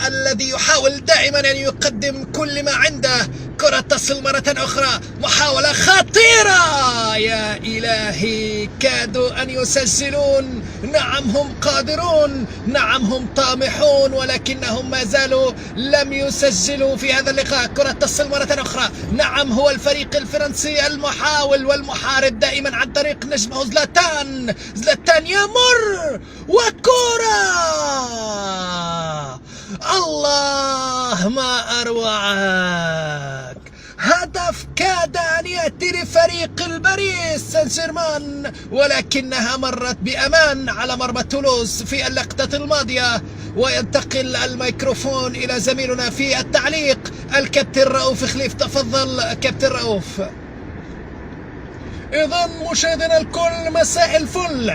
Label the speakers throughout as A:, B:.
A: الذي يحاول دائما أن يقدم كل ما عنده. كرة تصل مرة أخرى، محاولة خطيرة، يا إلهي كادوا أن يسجلون. نعم هم قادرون، نعم هم طامحون، ولكنهم ما زالوا لم يسجلوا في هذا اللقاء. كرة تصل مرة أخرى، نعم هو الفريق الفرنسي المحاول والمحارب دائما عن طريق نجمه زلاتان. زلاتان يمر وكرة، الله ما أروعك. هدف كاد أن يأتي لفريق الباريس سان جيرمان، ولكنها مرت بأمان على مرمى تولوز في اللقطة الماضية. وينتقل الميكروفون إلى زميلنا في التعليق الكابتن رؤوف خليف. تفضل كابتن رؤوف.
B: إذا مشاهدينا الكل مساء الفل.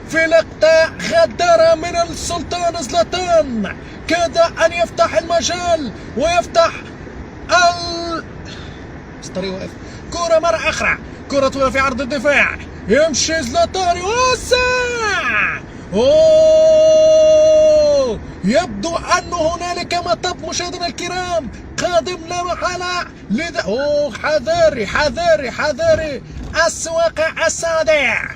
B: في لقطة غدارة من السلطان زلاتان، كاد أن يفتح المجال ويفتح
A: الطريق واقف.
B: كرة مرة أخرى، كرة طويلة في عرض الدفاع، يمشي زلاتان يوسع. أوه، يبدو أن هنالك مطب مشاهدينا الكرام قادم لا محالة. لذا حذاري حذاري حذاري، السواق السابع.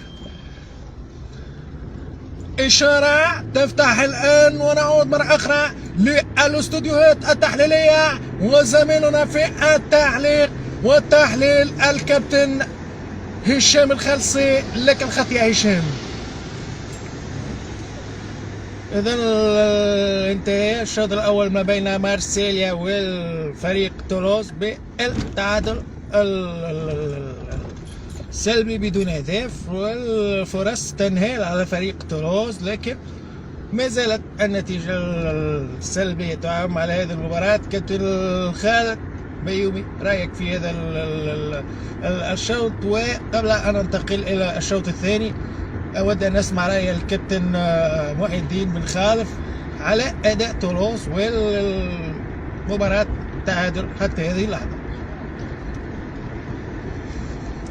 B: إشارة تفتح الآن، ونعود مرة أخرى للاستوديوهات التحليلية وزميلنا في التعليق والتحليل الكابتن هشام الخلصي. لك الخط يا هشام.
A: إذا انتهى الشوط الأول ما بين مارسيليا والفريق تولوز بالتعادل سلبي بدون اهداف، والفرص تنهال على فريق تولوز، لكن ما زالت النتيجة السلبية تعم على هذه المباراة. كابتن خالد بيومي، رأيك في هذا الشوط؟ وقبل أن ننتقل إلى الشوط الثاني أود أن أسمع رأي الكابتن محي الدين بن خالف على أداء تولوز والمباراة تعادل حتى هذه اللحظة.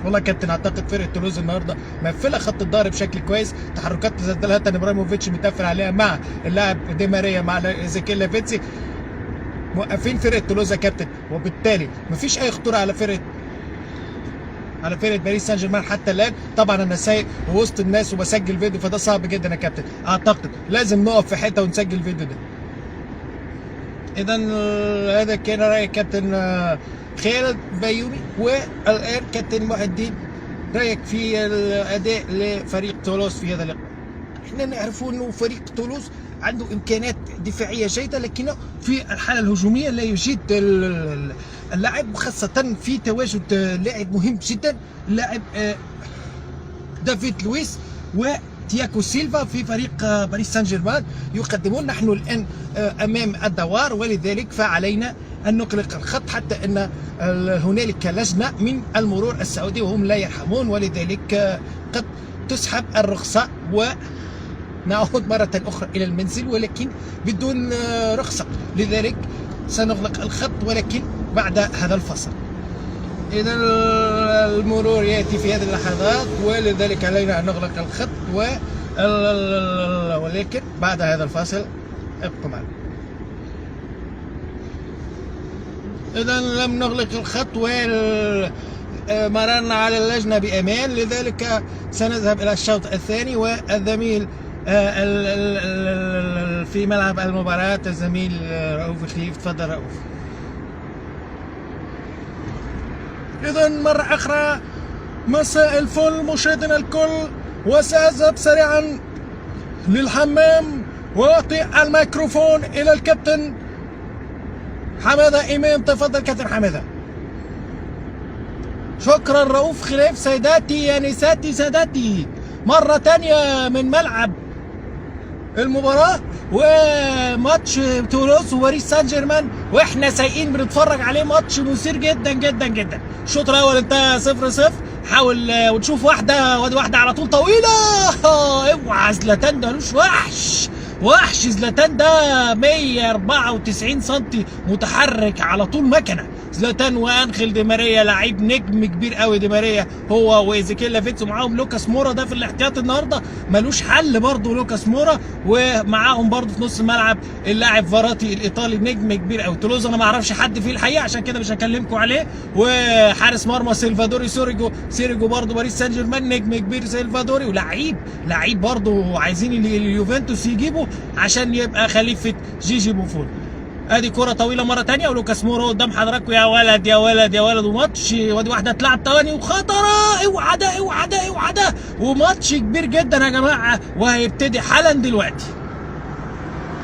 A: والله كابتن، اعتقد فرقه تولوز النهارده مقفله خط الظهر بشكل كويس. تحركات زلاتان ابراهيموفيتش متقفل عليها مع اللاعب دي ماريا مع ايزيكيل لافيتسي، موقفين فرقه تولوز يا كابتن، وبالتالي مفيش اي خطوره على فرقه باريس سان جيرمان حتى الان. طبعا انا سايق وسط الناس وبسجل فيديو، فده صعب جدا يا كابتن. اعتقد لازم نقف في حته ونسجل الفيديو ده. اذا هذا كان راي كابتن خالد بيومي. والان كابتن محي الدين، رايك في الاداء لفريق تولوز في هذا اللقاء؟
B: احنا نعرفوا انه فريق تولوز عنده امكانات دفاعيه جيده، لكنه في الحاله الهجوميه لا يجيد اللاعب، وخاصه في تواجد لاعب مهم جدا، اللاعب دافيد لويس وتياغو سيلفا في فريق باريس سان جيرمان يقدمون. نحن الان امام الدوار، ولذلك فعلينا أن نغلق الخط حتى أن هنالك لجنة من المرور السعودي وهم لا يرحمون، ولذلك قد تسحب الرخصة ونعود مرة أخرى إلى المنزل ولكن بدون رخصة. لذلك سنغلق الخط ولكن بعد هذا الفصل. إذا المرور يأتي في هذه اللحظات، ولذلك علينا أن نغلق الخط ولكن بعد هذا الفاصل ابقوا معنا. إذا لم نغلق الخط ومررنا على اللجنة بأمان، لذلك سنذهب إلى الشوط الثاني. والزميل في ملعب المباراة الزميل رؤوف خليف. تفضل رؤوف. إذا مرة أخرى مساء الفل مشاهدينا الكل، وسأذهب سريعا للحمام وأعطي الميكروفون إلى الكابتن حمادة إمام. تفضل كابتن حمادة.
A: شكرا رؤوف خليف. سيداتي يا نساتي سادتي، مرة تانية من ملعب المباراة وماتش تولوز وباريس سان جيرمان، واحنا سايقين بنتفرج عليه. ماتش مثير جدا جدا جدا. الشوط الاول انتهى 0-0. حاول وتشوف واحدة على طول طويلة. اوعى زلاتان ده ملوش وحش،
B: وحش زلاتان ده 194 سم متحرك على طول مكنه. زلاتان وانخيل دي ماريا لعيب نجم كبير قوي. دي ماريا هو وايزيكيل لافيتس، ومعاهم لوكاس مورا ده في الاحتياط النهارده ملوش حل برضه لوكاس مورا، ومعاهم برضه في نص الملعب اللاعب فاراتي الايطالي نجم كبير قوي. تولوز انا ما اعرفش حد فيه الحقيقه عشان كده مش هكلمكم عليه. وحارس مرمى سيلفادوري سيريجو برضه باريس سان جيرمان نجم كبير سيلفادوري، ولعيب برضه عايزين اليوفنتوس يجيبه عشان يبقى خليفه جيجي بوفون. ادي كرة طويلة مرة تانية ولوكاس مورا قدام حضراتكم. يا ولد يا ولد يا ولد، وماتش ودي واحدة اتلعب تاني وخطرة. اوعى ده اوعى ده اوعى ده، وماتش كبير جدا يا جماعة وهيبتدي حالا دلوقتي.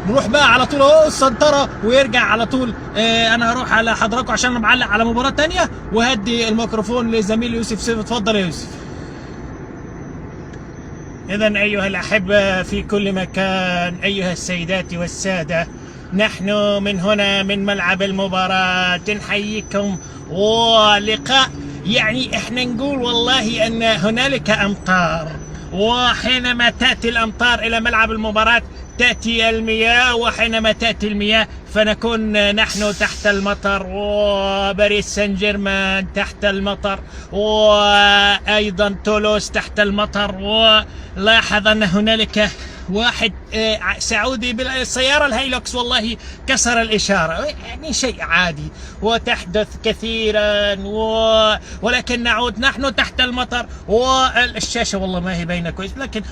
B: نروح بقى على طول اهو السنترة ويرجع على طول. انا هروح على حضراتكم عشان انا معلق على مباراة تانية، وهدي الميكروفون لزميلي يوسف سيف. اتفضل يا يوسف. إذا أيها الأحبة في كل مكان، أيها السيدات والسادة، نحن من هنا من ملعب المباراة نحييكم. ولقاء يعني احنا نقول والله أن هنالك أمطار، وحينما تأتي الأمطار إلى ملعب المباراة تأتي المياه، وحينما تأتي المياه فنكون نحن تحت المطر، وباريس سان جيرمان تحت المطر، وأيضا تولوز تحت المطر. ولاحظ أن هنالك واحد سعودي بالسيارة الهيلوكس والله كسر الإشارة، يعني شيء عادي وتحدث كثيرا. ولكن نعود نحن تحت المطر، والشاشة والله ما هي باينة كويس، لكن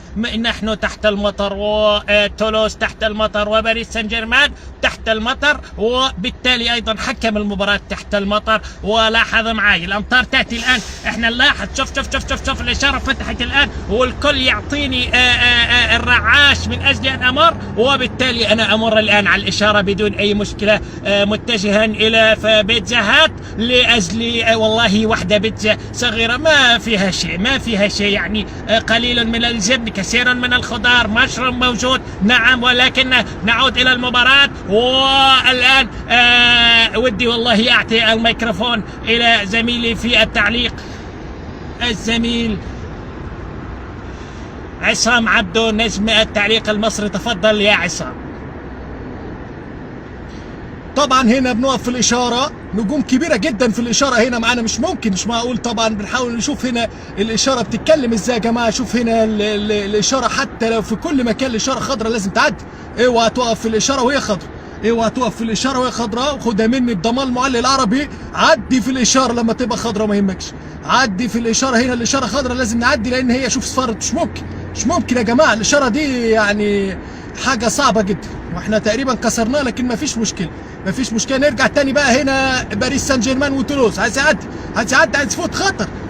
B: نحن تحت المطر، وتولوز تحت المطر، وباريس سان جيرمان تحت المطر، وبالتالي أيضا حكم المباراة تحت المطر. ولاحظ معي الأمطار تأتي الآن، احنا نلاحظ شوف شوف شوف شوف شوف الإشارة فتحت الآن، والكل يعطيني الرعاش من أجل أن أمر، وبالتالي أنا أمر الآن على الإشارة بدون أي مشكلة، متجها إلى بيتزا هات لأجل والله واحدة بيتزا صغيرة ما فيها شيء، ما فيها شيء، يعني قليل من الجبن كثير من الخضار، مشروم موجود نعم. ولكن نعود إلى المباراة. والآن ودي والله أعطي الميكروفون إلى زميلي في التعليق، الزميل عصام عبدو نجم التعليق المصري. تفضل يا عصام.
A: طبعا هنا بنقف في الإشارة، نجوم كبيرة جدا في الإشارة هنا معانا، مش ممكن مش معقول. طبعا بنحاول نشوف هنا الإشارة بتتكلم ازاي يا جماعة. شوف هنا الإشارة حتى لو في كل مكان الإشارة خضراء لازم تعدي. اوعى تقف في الإشارة وهي خضراء، اوعى تقف في الإشارة وهي خضراء. خدها مني بضمان المعلق العربي، عدي في الإشارة لما تبقى خضراء ما يهمكش، عدي في الإشارة. هنا الإشارة خضراء لازم نعدي، لأن هي شوف صفرت، مش ممكن يا جماعة. الإشارة دي يعني حاجة صعبة جدا، واحنا تقريبا كسرناها، لكن ما فيش مشكلة. نرجع تاني بقى هنا باريس سان جيرمان وتولوز. عايز يعدي عايز يفوت،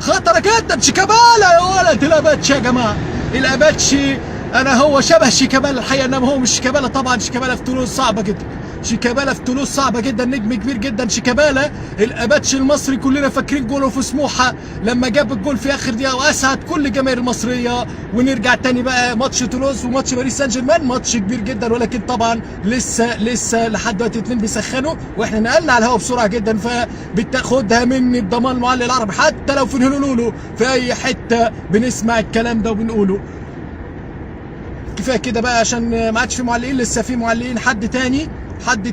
A: خطر جدا. شيكابالا يا ولد، الاباتشي يا جماعة، الاباتشي انا هو شبه شيكابالا الحقيقة، انما هو مش شيكابالا طبعا. شيكابالا في تولوز صعبة جدا، شيكابالا في تولوز صعبة جدا، نجم كبير جدا شيكابالا الاباتشي المصري. كلنا فاكرين جوله في سموحة لما جاب الجول في اخر دقيقة، واسعد كل الجماهير المصرية. ونرجع تاني بقى ماتش تولوز وماتش باريس سان جيرمان، ماتش كبير جدا، ولكن طبعا لسه لحد دلوقتي اتنين بيسخنوا، واحنا نقلنا على الهواء بسرعة جدا. فبتاخدها مني بضمان المعلق العربي، حتى لو في الهلولو في اي حتة بنسمع الكلام ده وبنقوله. كفايه كده بقى عشان ما عادش في معلقين، لسه في معلقين. حد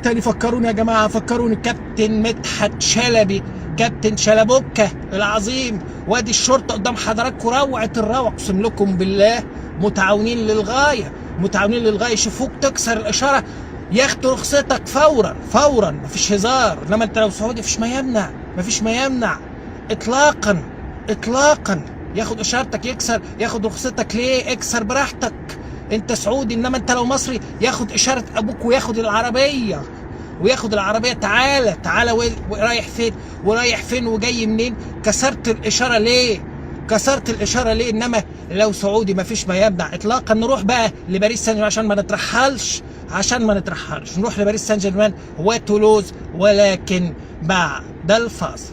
A: تاني فكروني يا جماعه، فكروني. كابتن مدحت شلبي، كابتن شلبوكه العظيم، وادي الشرطه قدام حضراتكم، روعه الروعه اقسم لكم بالله، متعاونين للغايه. يشوفوك تكسر الاشاره ياخدوا رخصتك فورا، مفيش هزار. انما انت لو سعودي مفيش ما يمنع اطلاقا ياخد اشارتك، ياخد رخصتك. ليه؟ اكسر براحتك، انت سعودي. انما انت لو مصري ياخد اشاره ابوك وياخد العربيه. تعالى ورايح فين وجاي منين؟ كسرت الاشاره ليه؟ انما لو سعودي مفيش ما يمنع اطلاقا. نروح بقى لباريس سان جيرمان عشان ما نترحلش، نروح لباريس سان جيرمان وتولوز، ولكن بعد الفاصل.